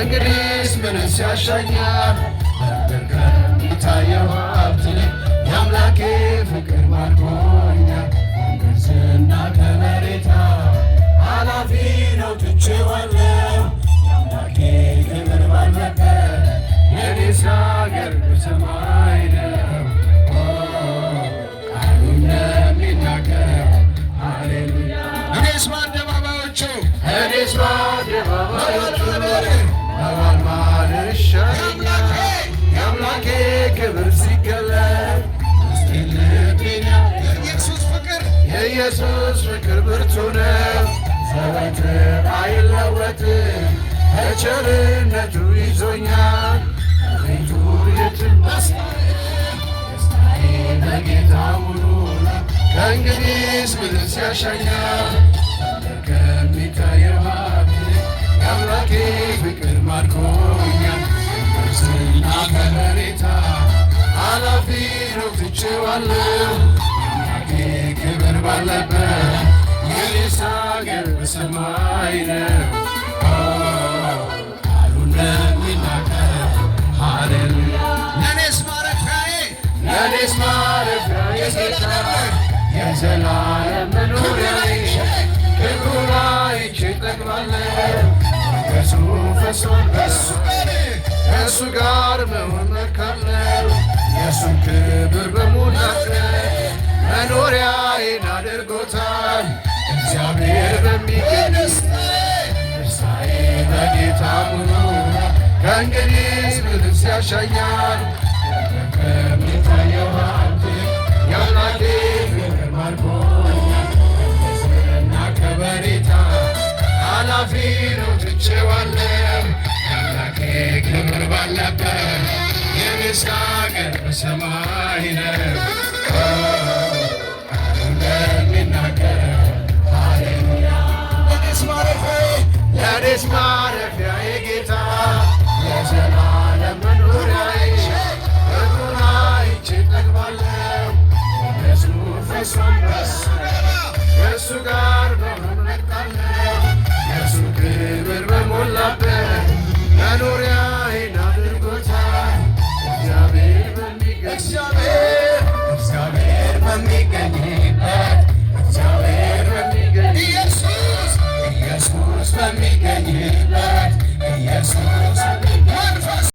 ከእንግዲህስ ምንስ ያሻኛል? በምድር ከሚታየው ሀብት የአምላኬ ፍቅር ማርኮኛል። ሞገስና ከበሬታ ኃላፊ ነው ትቼዋለሁ። የአምላኬ ክብር ባለበት የኔስ አገር በሰማይ ነው። ቃሉ እንደሚናገር ሃሌሉያ። እኔስ በአደባባዮቹ በማልማል ይሻለኛል። የአምላኬ ክብር ሲገለጥ ውስጤ ልቤን የኢየሱስ ፍቅር ብርቱ ነው። ዘወትር አይለወጥም፣ በቸርነቱ ይዞኛል። አቤቱ የትም ደስታዬ በጌታ ሙሉ ነው። ከእንግዲህስ ምንስ ያሻኛል? ከሚታየው ሀብት የአምላኬ ፍቅር ማርኮኛል። ሞገስና ከበሬታ ኃላፊ ነው ትቼዋለሁ። የአምላኬ ክብር ባለበት የኔስ አገር በሰማይ ነው። ቃሉ እንደሚናገር ሃሌሉያ። ለኔስ ማረፊያዬ ጌታ የዘላለም መኖሪያዬ ክብሩን አይቼ እጠግባለሁ። ሞገሱ ፈሶን ከእሱ ጋር መሆን መልካም ነው። የእሱን ክብር በሞላበት መኖሪያዬን አድርጎታል። እግዚአብሔር በሚገኝ ደስታዬ በጌታ ሙሉ ነው። ከእንግዲህስ ምንስ ያሻኛል? ከሚታየው ሀብት የአምላኬ ፍቅር ማርኮኛል። ሞገስና ከበሬታ ኃላፊ ነው ትቼዋለሁ። የአምላኬ ክብር ባለበት የኔስ አገር በሰማይ ነው። ቃሉ እንደሚናገር ሃሌሉያ። ለኔስ ማረፊያዬ ጌታ የዘላለም መኖሪያዬ ክብሩን አይቼ እጠግባለሁ። ሞገሱ ፈሶን ከእሱ ጋር መሆን እመርጣለሁ። የእሱ ክብር በሞላበት መኖሪያዬን አድርጎታል። እግዚአብሔር በሚገኝበት ኢየሱስ በሚገኝበት